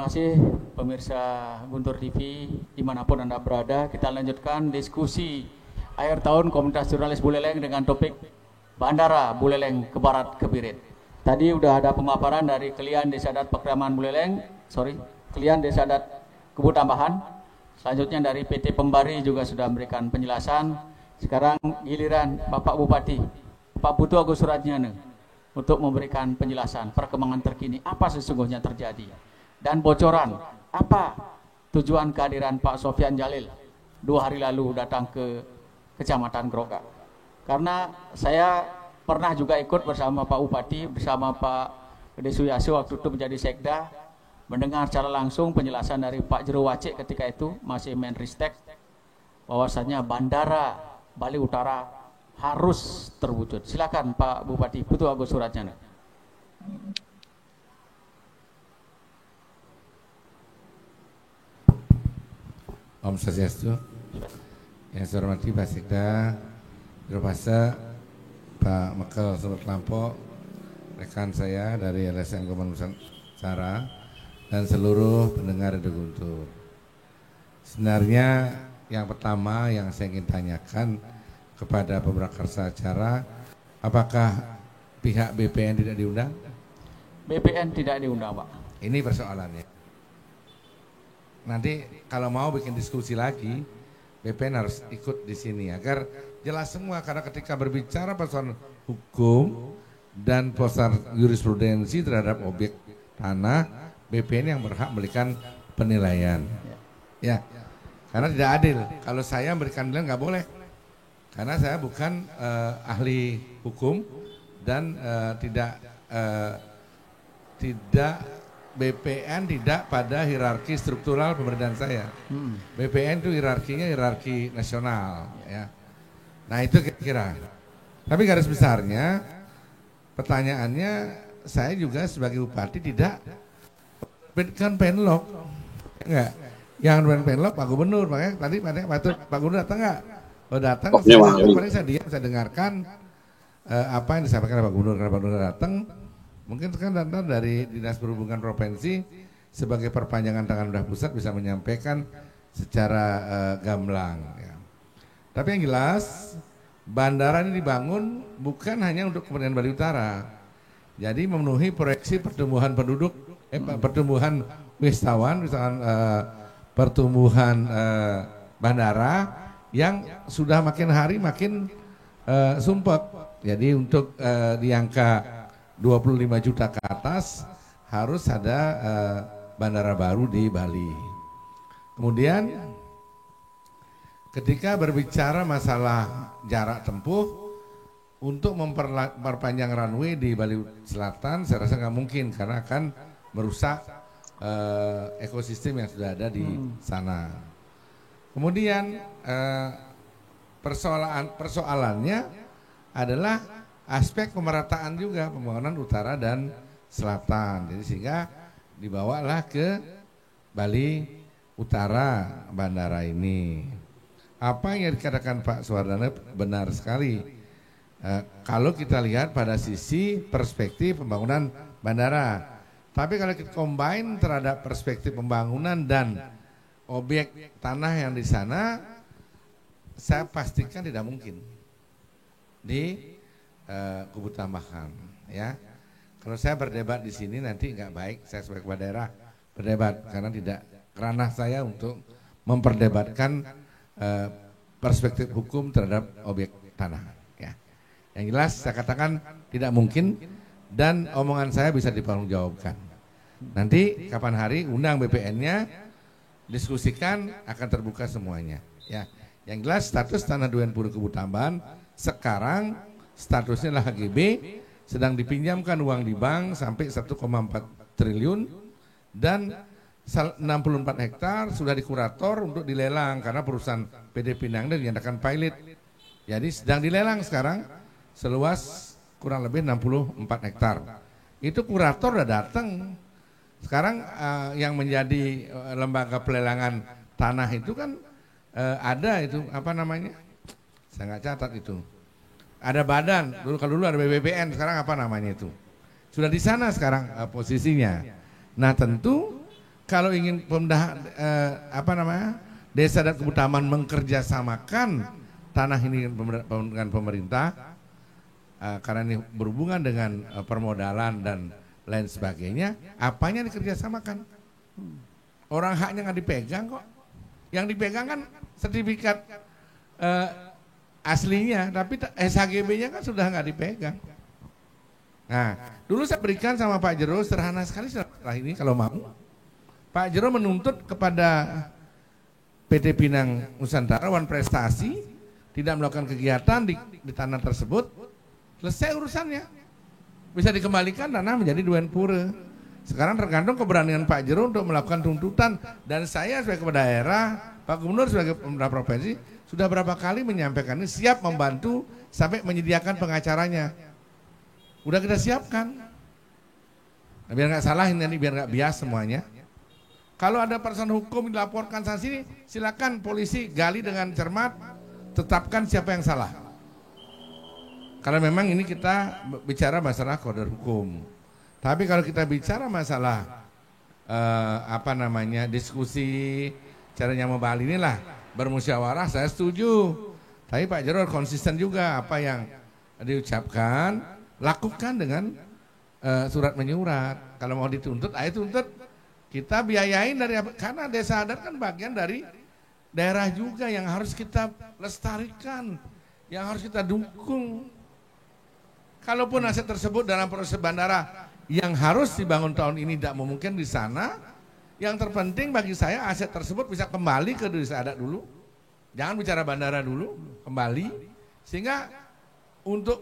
kasih pemirsa Guntur TV dimanapun Anda berada. Kita lanjutkan diskusi akhir tahun Komunitas Jurnalis Buleleng dengan topik Bandara Buleleng ke Barat ke Birit. Tadi udah ada pemaparan dari Kelian Desa Adat Pakraman Buleleng, Kelian Desa Adat Kubu Tambahan. Selanjutnya dari PT Pembari juga sudah memberikan penjelasan. Sekarang giliran Bapak Bupati, Pak Putu Agus Suratnyana, untuk memberikan penjelasan perkembangan terkini apa sesungguhnya terjadi dan bocoran apa tujuan kehadiran Pak Sofyan Jalil 2 hari lalu datang ke Kecamatan Grogak. Karena saya pernah juga ikut bersama Pak Bupati, bersama Pak Gede Suyaso waktu itu menjadi sekda, mendengar secara langsung penjelasan dari Pak Jero Wacik ketika itu masih Menristek, bahwasanya Bandara Bali Utara harus terwujud. Silakan Pak Bupati Putu Agus Suratnyana. Om Swastiastu. Yang saya hormati Pak Sekda, Biro Pasa, Pak Mekel Sobat Lampok, rekan saya dari LSM Kementerian Nusantara, dan seluruh pendengar Radio Guntur. Sebenarnya yang pertama yang saya ingin tanyakan kepada pemrakarsa acara, apakah pihak BPN tidak diundang? BPN tidak diundang, Pak. Ini persoalannya. Nanti kalau mau bikin diskusi lagi, BPN harus ikut di sini agar jelas semua, karena ketika berbicara persoalan hukum dan persoalan jurisprudensi terhadap objek tanah, BPN yang berhak memberikan penilaian. Ya, karena tidak adil. Kalau saya memberikan penilaian nggak boleh, karena saya bukan ahli hukum dan tidak BPN tidak pada hierarki struktural pemerintahan saya. BPN itu hierarki nasional, ya. Nah itu kira-kira. Tapi garis besarnya, pertanyaannya, saya juga sebagai bupati tidak kan penlok, enggak. Yang penlok Pak Gubernur, makanya tadi Pak Gubernur datang enggak? Oh datang, saya diam, saya dengarkan apa yang disampaikan oleh Pak Gubernur. Karena Pak Gubernur datang, mungkin kan datang dari Dinas Perhubungan Provinsi sebagai perpanjangan tangan pemerintah pusat bisa menyampaikan secara gamblang. Ya. Tapi yang jelas bandara ini dibangun bukan hanya untuk kepentingan Bali Utara, jadi memenuhi proyeksi pertumbuhan penduduk, pertumbuhan wisatawan, misalkan pertumbuhan bandara yang sudah makin hari makin sumpek. Jadi untuk di angka 25 juta ke atas harus ada bandara baru di Bali. Kemudian ketika berbicara masalah jarak tempuh untuk memperpanjang runway di Bali Selatan, saya rasa nggak mungkin karena akan merusak ekosistem yang sudah ada di sana. Kemudian persoalannya adalah aspek pemerataan juga pembangunan utara dan selatan. Jadi sehingga dibawalah ke Bali Utara bandara ini. Apa yang dikatakan Pak Suwardana benar sekali. Kalau kita lihat pada sisi perspektif pembangunan bandara. Tapi kalau kita combine terhadap perspektif pembangunan dan objek tanah yang di sana, saya pastikan tidak mungkin di Kubu Tambahan. Ya, kalau saya berdebat di sini nanti nggak baik. Saya sebagai kepala daerah berdebat karena tidak ranah saya untuk memperdebatkan perspektif hukum terhadap objek tanah. Ya, yang jelas saya katakan tidak mungkin dan omongan saya bisa dipertanggungjawabkan. Nanti kapan hari undang BPN-nya, diskusikan, akan terbuka semuanya. Ya, yang jelas status tanah Duren Puru Kubu Tambahan sekarang statusnya adalah HGB, sedang dipinjamkan uang di bank sampai 1,4 triliun dan 64 hektar sudah dikurator untuk dilelang karena perusahaan PD Pinang dan dinyatakan pilot. Jadi sedang dilelang sekarang seluas kurang lebih 64 hektar. Itu kurator udah datang. Sekarang yang menjadi lembaga pelelangan tanah itu kan ada itu apa namanya? Saya nggak catat itu. Ada badan, kalau dulu ada BBPN, sekarang apa namanya itu? Sudah di sana sekarang posisinya. Nah tentu kalau ingin desa dan kebutaman mengkerjasamakan tanah ini dengan pemerintah, karena ini berhubungan dengan permodalan dan lain sebagainya, apanya dikerjasamakan? Orang haknya nggak dipegang kok. Yang dipegang kan sertifikat aslinya, tapi SHGB-nya kan sudah nggak dipegang. Nah, dulu saya berikan sama Pak Jero, sederhana sekali setelah ini kalau mau. Pak Jero menuntut kepada PT Pinang Nusantara Wan Prestasi tidak melakukan kegiatan di tanah tersebut, selesai urusannya. Bisa dikembalikan tanah menjadi Duen Pura. Sekarang tergantung keberanian Pak Jero untuk melakukan tuntutan, dan saya sebagai kepala daerah, Pak Gubernur sebagai pemerintah provinsi sudah berapa kali menyampaikan ini, siap membantu sampai menyediakan pengacaranya. Udah kita siapkan. Nah, biar nggak salah ini, biar nggak bias semuanya. Kalau ada persoalan hukum dilaporkan sana sini, silakan polisi gali dengan cermat, tetapkan siapa yang salah. Karena memang ini kita bicara masalah koridor hukum. Tapi kalau kita bicara masalah diskusi caranya mau Bali inilah bermusyawarah, saya setuju. Tapi Pak Jero konsisten juga, apa yang diucapkan lakukan dengan surat menyurat. Kalau mau dituntut, ayo tuntut, kita biayain karena desa adat kan bagian dari daerah juga yang harus kita lestarikan, yang harus kita dukung. Kalaupun aset tersebut dalam proses bandara yang harus dibangun tahun ini tidak memungkinkan di sana, yang terpenting bagi saya aset tersebut bisa kembali ke desa adat dulu. Jangan bicara bandara dulu, kembali, sehingga untuk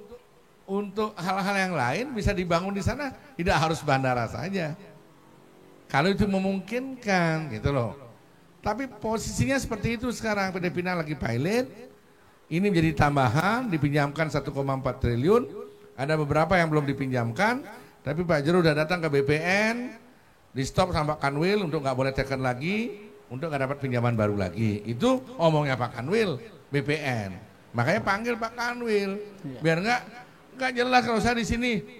hal-hal yang lain bisa dibangun di sana, tidak harus bandara saja. Kalau itu memungkinkan, gitu loh. Tapi posisinya seperti itu sekarang, PT Pinang lagi pilot, ini menjadi tambahan, dipinjamkan 1,4 triliun, ada beberapa yang belum dipinjamkan, tapi Pak Jero udah datang ke BPN, di stop sama Pak Kanwil untuk nggak boleh tekan lagi, untuk nggak dapat pinjaman baru lagi. Itu omongnya Pak Kanwil, BPN. Makanya panggil Pak Kanwil, biar nggak jelas kalau saya di sini.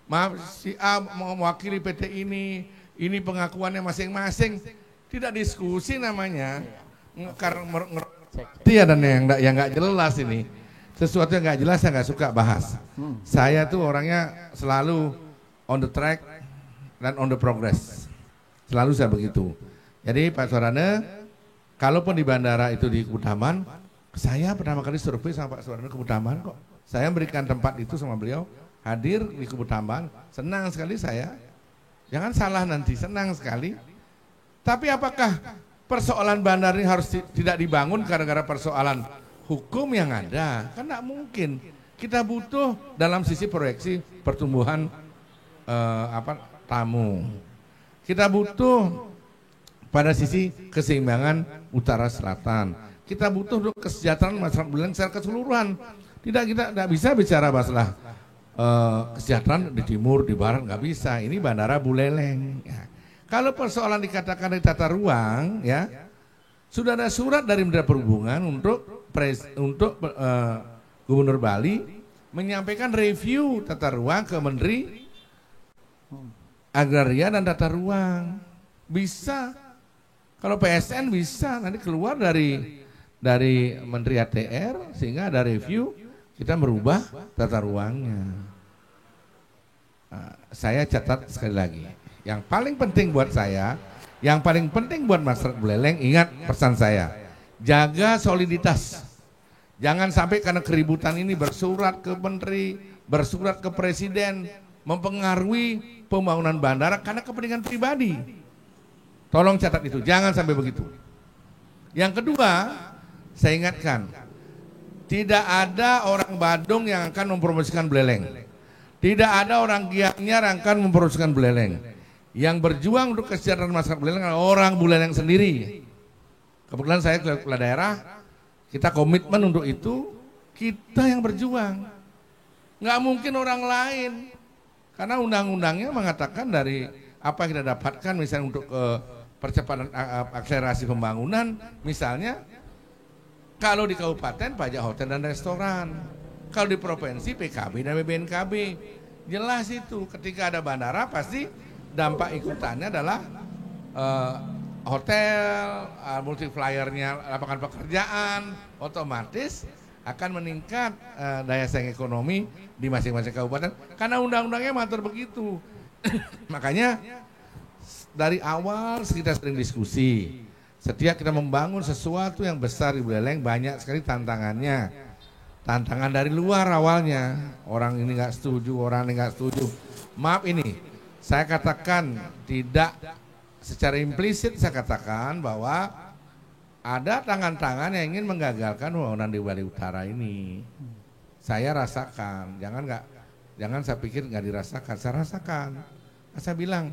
Maaf si A mewakili PT ini pengakuannya masing-masing, tidak diskusi namanya. Karena dia dan yang nggak jelas ini, sesuatu yang nggak jelas saya nggak suka bahas. Saya tuh orangnya selalu on the track dan on the progress, selalu saya begitu. Jadi Pak Suarana, kalaupun di bandara itu di Kebutaman, saya pertama kali survei sama Pak Suarana Kebutaman kok. Saya berikan tempat itu sama beliau, hadir di Kebutaman, senang sekali saya. Jangan salah nanti, senang sekali. Tapi apakah persoalan bandar ini harus tidak dibangun gara-gara persoalan hukum yang ada? Kan tidak mungkin. Kita butuh dalam sisi proyeksi pertumbuhan tamu. Kita butuh pada sisi keseimbangan utara selatan. Kita butuh untuk kesejahteraan masyarakat Buleleng secara keseluruhan. Kita tidak bisa bicara masalah kesejahteraan di timur, di barat, nggak bisa. Ini bandara Buleleng. Ya. Kalau persoalan dikatakan di tata ruang, ya sudah ada surat dari Menteri Perhubungan untuk Gubernur Bali menyampaikan review tata ruang ke Menteri Agraria dan Tata Ruang. Bisa. Kalau PSN bisa nanti keluar dari Menteri ATR sehingga ada review, kita merubah tata ruangnya. Saya catat sekali lagi, yang paling penting buat saya, yang paling penting buat masyarakat Buleleng, ingat pesan saya, jaga soliditas. Jangan sampai karena keributan ini bersurat ke menteri, bersurat ke presiden, mempengaruhi pembangunan bandara karena kepentingan pribadi. Tolong catat itu, jangan sampai begitu. Yang kedua, saya ingatkan, tidak ada orang Badung yang akan mempromosikan Buleleng. Tidak ada orang Gianyar yang akan mempromosikan Buleleng. Yang berjuang untuk kesejahteraan masyarakat Buleleng adalah orang Buleleng sendiri. Kebetulan saya kepala daerah, kita komitmen untuk itu, kita yang berjuang. Nggak mungkin orang lain. Karena undang-undangnya mengatakan dari apa yang kita dapatkan misalnya untuk percepatan akselerasi pembangunan, misalnya kalau di kabupaten pajak hotel dan restoran, kalau di provinsi PKB dan BBNKB. Jelas itu, ketika ada bandara pasti dampak ikutannya adalah eh, hotel, multipliernya lapangan pekerjaan, otomatis akan meningkat daya saing ekonomi di masing-masing kabupaten karena undang-undangnya mengatur begitu. Makanya dari awal kita sering diskusi. Setiap kita membangun sesuatu yang besar di Buleleng banyak sekali tantangannya. Tantangan dari luar awalnya, orang ini nggak setuju, orang ini nggak setuju. Maaf ini, saya katakan tidak secara implisit saya katakan bahwa ada tangan-tangan yang ingin menggagalkan pembangunan di Bali Utara ini. Saya rasakan, jangan saya pikir nggak dirasakan, saya rasakan. Saya bilang,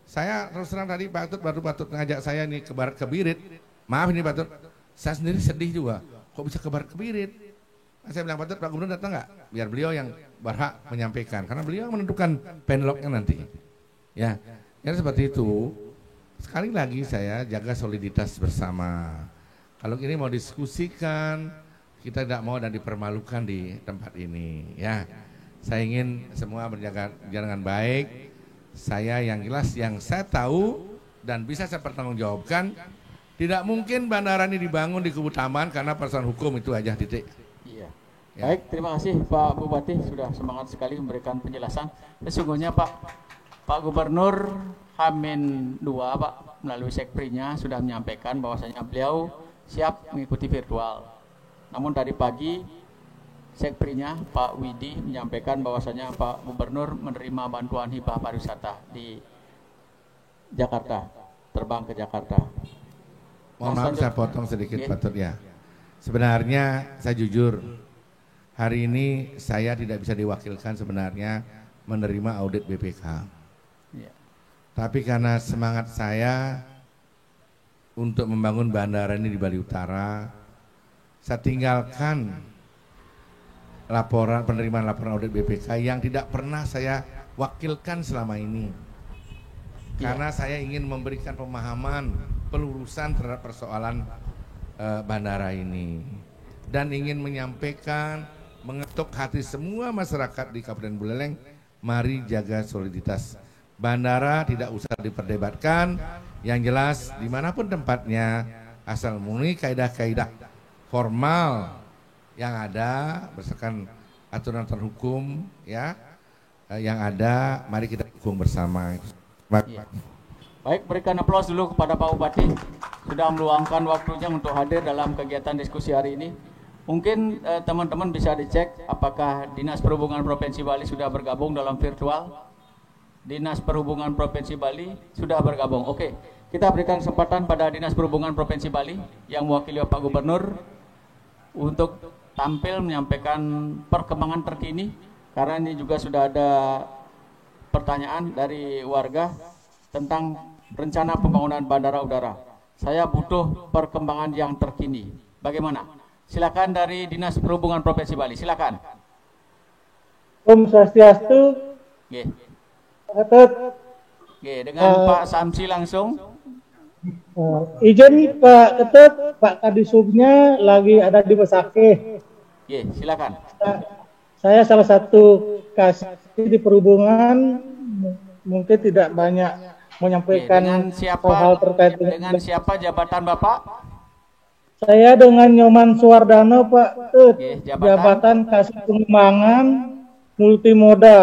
saya terus terang tadi Pak Tut baru ngajak saya nih ke Barat Kebirit. Maaf ini Pak Tut, saya sendiri sedih juga. Kok bisa ke Barat Kebirit? Saya bilang Pak Tut, Pak Gubernur datang nggak? Biar beliau yang berhak menyampaikan, karena beliau yang menentukan penloknya nanti. Ya, jadi seperti itu. Sekali lagi saya jaga soliditas bersama. Kalau ini mau diskusikan, kita tidak mau dan dipermalukan di tempat ini. Ya, saya ingin semua berjaga dengan baik. Saya yang jelas, yang saya tahu dan bisa saya pertanggungjawabkan, tidak mungkin bandara ini dibangun di Kubu Taman karena persoalan hukum itu aja titik. Iya. Ya. Baik, terima kasih Pak Bupati sudah semangat sekali memberikan penjelasan. Sesungguhnya Pak Gubernur Hamin 2 Pak melalui sekprinya sudah menyampaikan bahwasanya beliau siap mengikuti virtual. Namun tadi pagi sekprinya Pak Widi menyampaikan bahwasanya Pak Gubernur menerima bantuan hibah pariwisata di Jakarta, terbang ke Jakarta. Mohon maaf saya potong sedikit Pak Tut ya. Sebenarnya saya jujur, hari ini saya tidak bisa diwakilkan sebenarnya menerima audit BPK. Tapi karena semangat saya untuk membangun bandara ini di Bali Utara, saya tinggalkan penerimaan laporan audit BPK yang tidak pernah saya wakilkan selama ini. Karena saya ingin memberikan pemahaman, pelurusan terhadap persoalan bandara ini. Dan ingin menyampaikan, mengetuk hati semua masyarakat di Kabupaten Buleleng, mari jaga soliditas. Bandara tidak usah diperdebatkan, yang jelas dimanapun tempatnya, asal memenuhi kaidah-kaidah formal yang ada berdasarkan aturan hukum ya, yang ada, mari kita dukung bersama. Iya. Baik, berikan aplaus dulu kepada Pak Bupati sudah meluangkan waktunya untuk hadir dalam kegiatan diskusi hari ini. Mungkin teman-teman bisa dicek apakah Dinas Perhubungan Provinsi Bali sudah bergabung dalam virtual. Dinas Perhubungan Provinsi Bali sudah bergabung. Oke, kita berikan kesempatan pada Dinas Perhubungan Provinsi Bali yang mewakili Pak Gubernur untuk tampil menyampaikan perkembangan terkini, karena ini juga sudah ada pertanyaan dari warga tentang rencana pembangunan bandara udara. Saya butuh perkembangan yang terkini. Bagaimana? Silakan dari Dinas Perhubungan Provinsi Bali. Silakan. Om Swastiastu. Oke. Oke, dengan Pak Samsi langsung. Izin Pak Ketut, Pak Kadisubnya lagi ada di Besakeh. Oke, silakan. Saya salah satu kasih di perhubungan, mungkin tidak banyak menyampaikan hal-hal terkait dengan siapa jabatan Bapak? Saya dengan Nyoman Suwardano Pak Ketut, jabatan kasih pengembangan multimoda.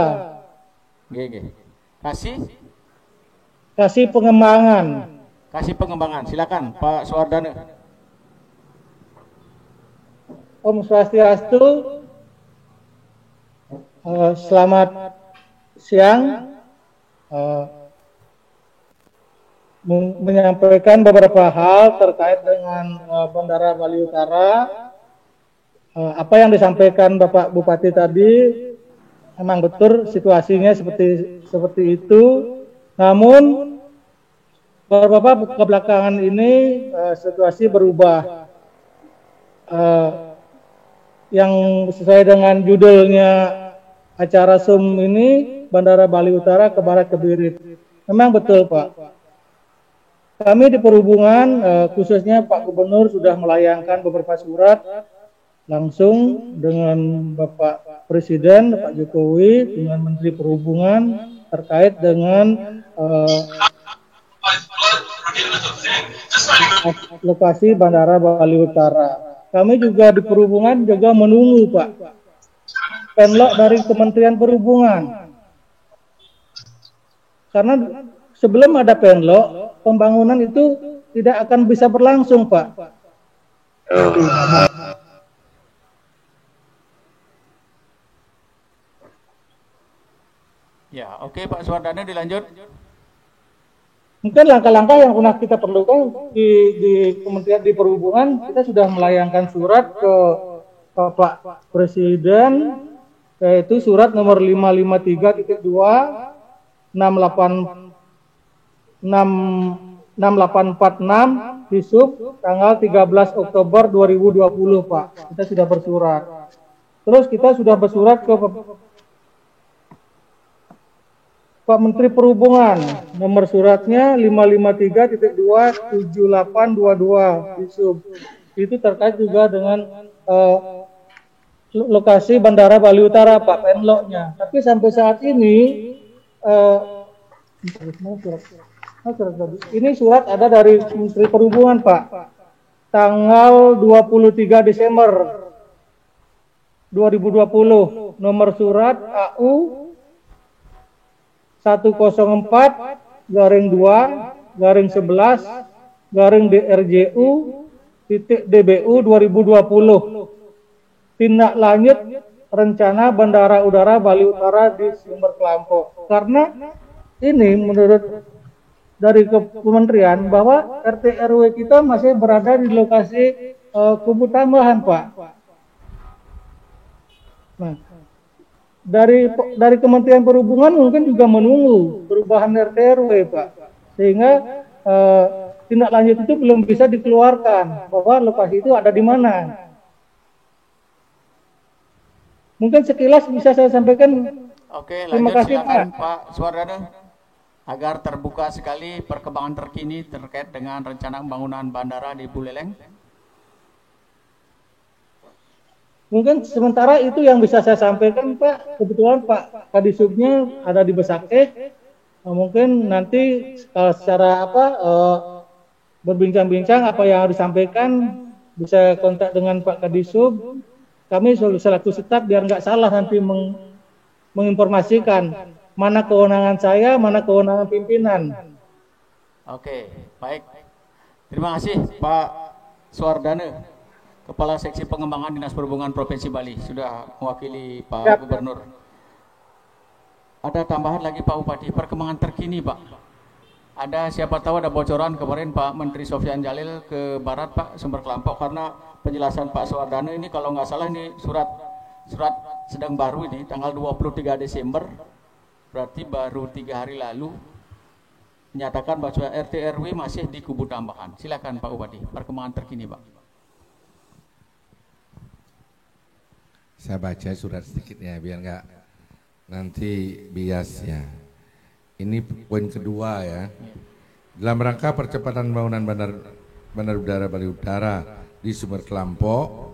Kasih pengembangan. Kasih pengembangan, silakan Pak Suwardano. Om Swastiastu, selamat siang. Menyampaikan beberapa hal terkait dengan Bandara Bali Utara. Apa yang disampaikan Bapak Bupati tadi memang betul situasinya seperti itu. Namun beberapa kebelakangan ini situasi berubah. Yang sesuai dengan judulnya acara Zoom ini, Bandara Bali Utara ke Barat Kebirit. Memang betul Pak. Kami di perhubungan, khususnya Pak Gubernur sudah melayangkan beberapa surat langsung dengan Bapak Presiden, Pak Jokowi, dengan Menteri Perhubungan terkait dengan lokasi Bandara Bali Utara. Kami juga di Perhubungan juga menunggu Pak penlok dari Kementerian Perhubungan. Karena sebelum ada penlok, pembangunan itu tidak akan bisa berlangsung Pak. Ya, oke Pak Suwardana, dilanjut. Mungkin langkah-langkah yang pernah kita perlukan di Kementerian di Perhubungan, kita sudah melayangkan surat ke Bapak Presiden, yaitu surat nomor 553.2 6846 di Sub tanggal 13 Oktober 2020 Pak. Kita sudah bersurat. Terus kita sudah bersurat ke Pak Menteri Perhubungan, nomor suratnya 553.27822 di Sub. Itu terkait juga dengan lokasi Bandara Bali Utara Pak, penloknya. Tapi sampai saat ini ini surat ada dari Menteri Perhubungan Pak, tanggal 23 Desember 2020, nomor surat AU 104-2-11-DRJU.DBU 2020. Tindak lanjut rencana Bandara Udara Bali Utara di Sumber Kelampok. Karena ini menurut dari Kementerian bahwa RT RW kita masih berada di lokasi kubu tambahan Pak. Nah, dari Kementerian Perhubungan mungkin juga menunggu perubahan RT RW Pak, sehingga tindak lanjut itu belum bisa dikeluarkan bahwa lokasi itu ada di mana. Mungkin sekilas bisa saya sampaikan. Oke, Terima lanjut kasih silakan Pak. Pak Suwardana, agar terbuka sekali perkembangan terkini terkait dengan rencana pembangunan bandara di Buleleng. Mungkin sementara itu yang bisa saya sampaikan Pak. Kebetulan Pak Kadisubnya ada di Besakeh. Mungkin nanti secara berbincang-bincang apa yang harus disampaikan bisa kontak dengan Pak Kadisub. Kami selaku staf biar nggak salah nanti menginformasikan mana kewenangan saya, mana kewenangan pimpinan. Oke, baik. Terima kasih Pak Suwardana, Kepala Seksi Pengembangan Dinas Perhubungan Provinsi Bali, sudah mewakili Pak Gubernur. Ada tambahan lagi Pak Bupati, perkembangan terkini Pak. Ada siapa tahu ada bocoran kemarin Pak Menteri Sofyan Jalil ke Barat Pak, Sumber Kelampok, karena penjelasan Pak Suwardana ini kalau nggak salah ini surat sedang baru ini tanggal 23 Desember, berarti baru 3 hari lalu, menyatakan bahwa RT RW masih di kubu tambahan. Silakan Pak Bupati, perkembangan terkini Pak. Saya baca surat sedikit ya biar nggak nanti bias ya. Ini poin kedua ya. Dalam rangka percepatan pembangunan Bandar Udara Bali Utara di Sumber Kelampok,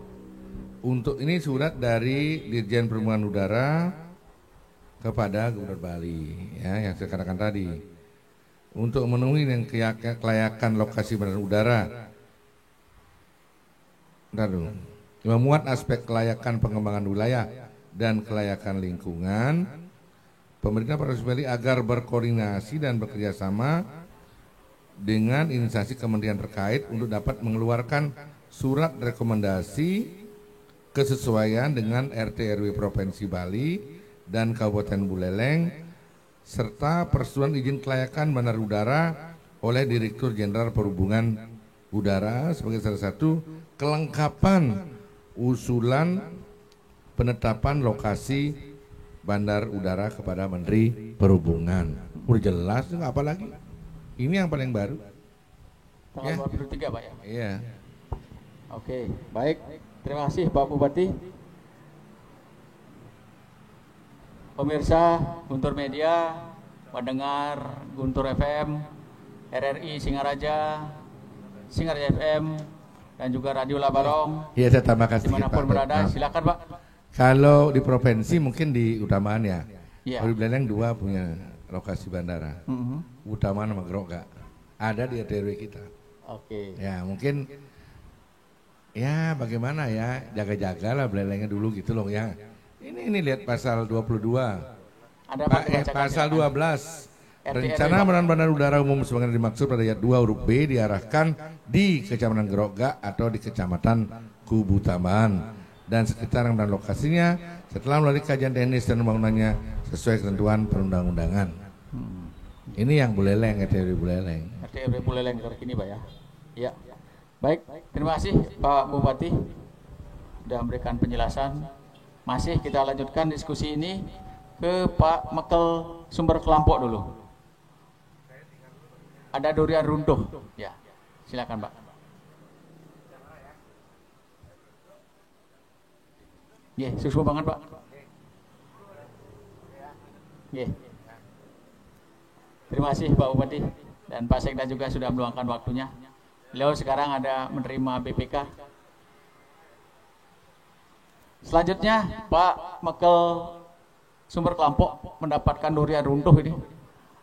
untuk ini surat dari Dirjen Perhubungan Udara kepada Gubernur Bali ya, yang saya katakan tadi, untuk memenuhi yang kelayakan lokasi bandar udara. Memuat aspek kelayakan pengembangan wilayah dan kelayakan lingkungan, pemerintah Provinsi Bali agar berkoordinasi dan bekerjasama dengan instansi kementerian terkait untuk dapat mengeluarkan surat rekomendasi kesesuaian dengan RT RW Provinsi Bali dan Kabupaten Buleleng serta persetujuan izin kelayakan bandar udara oleh Direktur Jenderal Perhubungan Udara sebagai salah satu kelengkapan usulan penetapan lokasi bandar udara kepada Menteri Perhubungan. Udah jelas, nggak apa lagi? Ini yang paling baru. Tanggal 23 Pak ya? Iya. Oke, baik. Terima kasih Pak Bupati. Pemirsa Guntur Media, mendengar Guntur FM, RRI Singaraja, Singaraja FM, dan juga Radio Labarong. Iya, saya tambahkan sedikit Dimanapun Pak. berada, silakan Pak. Kalau di provinsi mungkin di utamaan ya. Iya. Kalau di Buleleng 2 punya lokasi bandara. Utamaan sama Grogak. ada di RT RW kita. Oke. Ya mungkin ya bagaimana ya, jaga-jaga lah belelengnya dulu gitu loh ya. Ini lihat pasal 22. Ada apa Pasal 12. Rencana RW, pengelolaan bandara udara umum sebagaimana dimaksud pada ayat 2 huruf B diarahkan di Kecamatan Gerogak atau di Kecamatan Kubu Tambahan dan sekitar dan lokasinya setelah melalui kajian teknis dan pembangunannya sesuai ketentuan perundang-undangan. Ini yang Buleleng, RT RW Buleleng. RT RW Buleleng terkini Pak ya. Ya. Baik, terima kasih Pak Bupati sudah memberikan penjelasan. Masih kita lanjutkan diskusi ini ke Pak Mekel Sumber Kelampok dulu. Ada durian runtuh. Ya, silakan Pak. Susu banget Pak. Terima kasih Pak Bupati dan Pak Sekda juga sudah meluangkan waktunya. Beliau sekarang ada menerima BPK. Selanjutnya Pak Mekel Sumber Kelampok mendapatkan durian runtuh ini.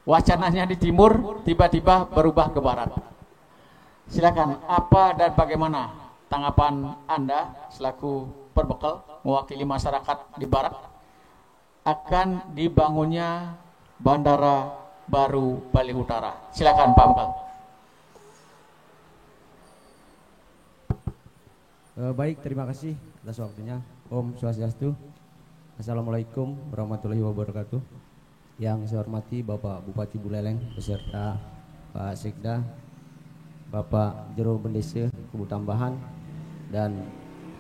Wacananya di timur tiba-tiba berubah ke barat. Silakan, apa dan bagaimana tanggapan Anda selaku perbekal mewakili masyarakat di barat akan dibangunnya Bandara Baru Bali Utara? Silakan Pak Mekel. Baik, terima kasih atas waktunya. Om Swastiastu. Assalamualaikum warahmatullahi wabarakatuh. Yang saya hormati Bapak Bupati Buleleng beserta Pak Sekda, Bapak Jero Bendese Kubu Tambahan, dan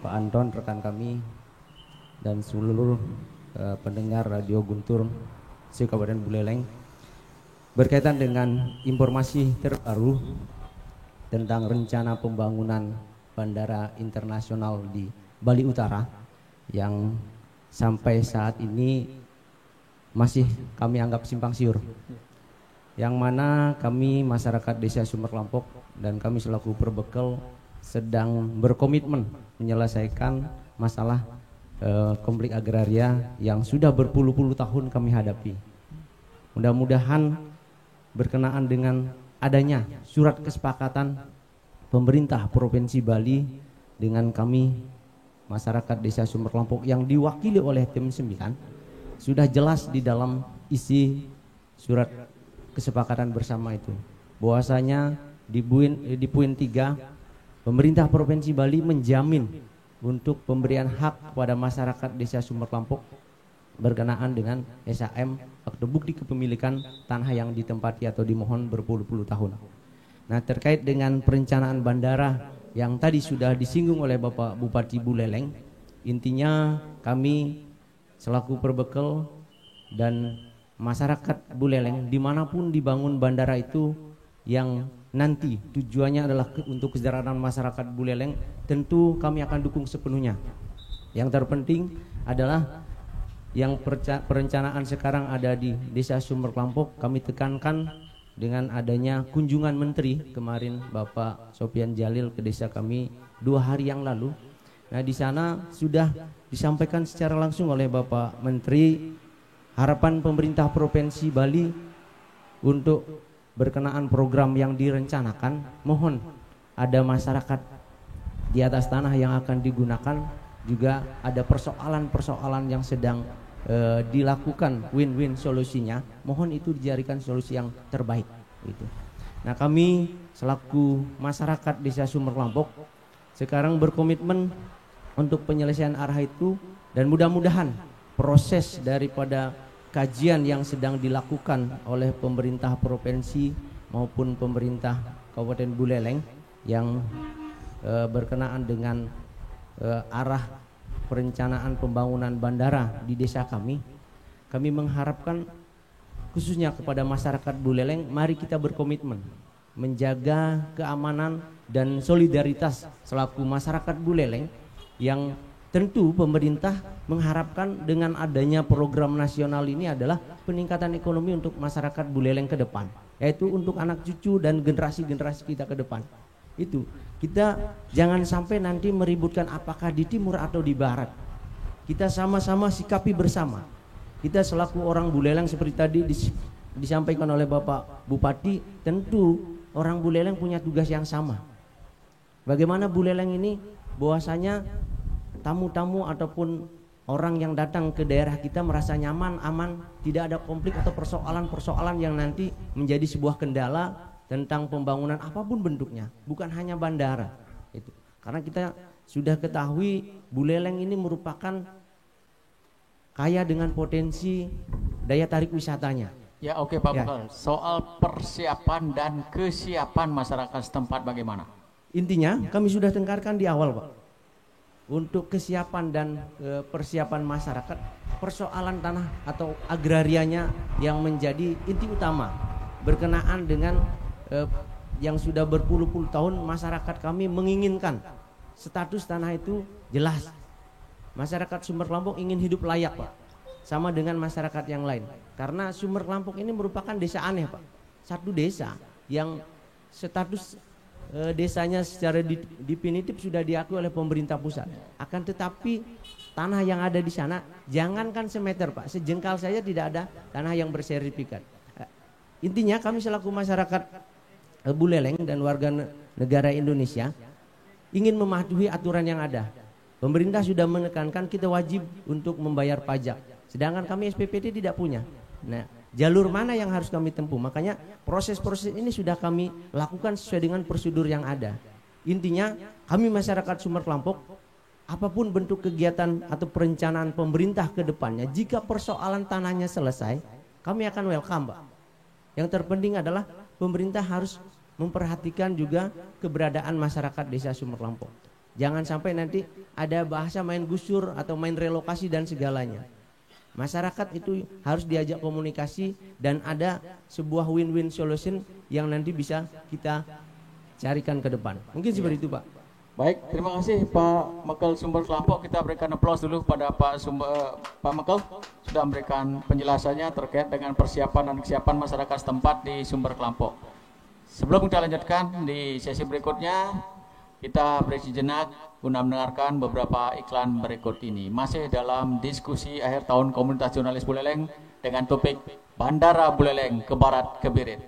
Pak Anton rekan kami, dan seluruh pendengar Radio Guntur Kabupaten Buleleng. Berkaitan dengan informasi terbaru tentang rencana pembangunan Bandara Internasional di Bali Utara yang sampai saat ini masih kami anggap simpang siur, yang mana kami masyarakat Desa Sumber Kelampok dan kami selaku perbekal sedang berkomitmen menyelesaikan masalah konflik agraria yang sudah berpuluh-puluh tahun kami hadapi. Mudah-mudahan berkenaan dengan adanya surat kesepakatan pemerintah Provinsi Bali dengan kami masyarakat Desa Sumber Kelampok yang diwakili oleh tim 9 sudah jelas di dalam isi surat kesepakatan bersama itu, bahwasanya di poin 3 pemerintah Provinsi Bali menjamin untuk pemberian hak kepada masyarakat Desa Sumber Kelampok berkenaan dengan SHM atau bukti kepemilikan tanah yang ditempati atau dimohon berpuluh-puluh tahun. Nah, terkait dengan perencanaan bandara yang tadi sudah disinggung oleh Bapak Bupati Buleleng, intinya kami selaku perbekal dan masyarakat Buleleng dimanapun dibangun bandara itu yang nanti tujuannya adalah untuk kesejahteraan masyarakat Buleleng, tentu kami akan dukung sepenuhnya. Yang terpenting adalah yang perencanaan sekarang ada di Desa Sumber Kelampok, kami tekankan dengan adanya kunjungan menteri kemarin Bapak Sofian Jalil ke desa kami 2 hari yang lalu. Nah, di sana sudah disampaikan secara langsung oleh Bapak Menteri harapan pemerintah Provinsi Bali untuk berkenaan program yang direncanakan, mohon ada masyarakat di atas tanah yang akan digunakan, juga ada persoalan-persoalan yang sedang dilakukan win-win solusinya, mohon itu dijadikan solusi yang terbaik gitu. Nah, kami selaku masyarakat Desa Sumber Kelampok sekarang berkomitmen untuk penyelesaian arah itu, dan mudah-mudahan proses daripada kajian yang sedang dilakukan oleh pemerintah provinsi maupun pemerintah Kabupaten Buleleng yang berkenaan dengan arah perencanaan pembangunan bandara di desa kami mengharapkan khususnya kepada masyarakat Buleleng, mari kita berkomitmen menjaga keamanan dan solidaritas selaku masyarakat Buleleng, yang tentu pemerintah mengharapkan dengan adanya program nasional ini adalah peningkatan ekonomi untuk masyarakat Buleleng ke depan, yaitu untuk anak cucu dan generasi-generasi kita ke depan. Itu kita jangan sampai nanti meributkan apakah di timur atau di barat. Kita sama-sama sikapi bersama. Kita selaku orang Buleleng seperti tadi disampaikan oleh Bapak Bupati, tentu orang Buleleng punya tugas yang sama. Bagaimana Buleleng ini bahwasanya tamu-tamu ataupun orang yang datang ke daerah kita merasa nyaman, aman, tidak ada konflik atau persoalan-persoalan yang nanti menjadi sebuah kendala tentang pembangunan apapun bentuknya, bukan hanya bandara. Itu. Karena kita sudah ketahui Buleleng ini merupakan kaya dengan potensi daya tarik wisatanya. Ya oke Pak Ya. Bekal, soal persiapan dan kesiapan masyarakat setempat bagaimana? Intinya kami sudah tengkarkan di awal Pak. Untuk kesiapan dan persiapan masyarakat, persoalan tanah atau agrarianya yang menjadi inti utama berkenaan dengan yang sudah berpuluh-puluh tahun masyarakat kami menginginkan status tanah itu jelas. Masyarakat Sumber Kelampok ingin hidup layak Pak, sama dengan masyarakat yang lain. Karena Sumber Kelampok ini merupakan desa aneh Pak, satu desa yang status desanya secara definitif sudah diakui oleh pemerintah pusat. Akan tetapi tanah yang ada di sana jangankan semeter Pak, sejengkal saja tidak ada tanah yang bersertifikat. Intinya kami selaku masyarakat Buleleng dan warga negara Indonesia ingin mematuhi aturan yang ada. Pemerintah sudah menekankan kita wajib untuk membayar pajak, sedangkan kami SPPT tidak punya. Nah, jalur mana yang harus kami tempuh? Makanya proses-proses ini sudah kami lakukan sesuai dengan prosedur yang ada. Intinya kami masyarakat Sumber Kelampok, apapun bentuk kegiatan atau perencanaan pemerintah ke depannya, jika persoalan tanahnya selesai, kami akan welcome Pak. Yang terpenting adalah pemerintah harus memperhatikan juga keberadaan masyarakat desa Sumber Kelampok. Jangan sampai nanti ada bahasa main gusur atau main relokasi dan segalanya. Masyarakat itu harus diajak komunikasi dan ada sebuah win-win solution yang nanti bisa kita carikan ke depan. Mungkin seperti itu Pak. Baik, terima kasih Pak Mekel Sumber Kelampok. Kita berikan aplaus dulu pada Pak Mekel sudah memberikan penjelasannya terkait dengan persiapan dan kesiapan masyarakat setempat di Sumber Kelampok. Sebelum kita lanjutkan di sesi berikutnya, kita beri sejenak guna mendengarkan beberapa iklan berikut ini. Masih dalam diskusi akhir tahun Komunitas Jurnalis Buleleng dengan topik Bandara Buleleng ke Barat ke Birit.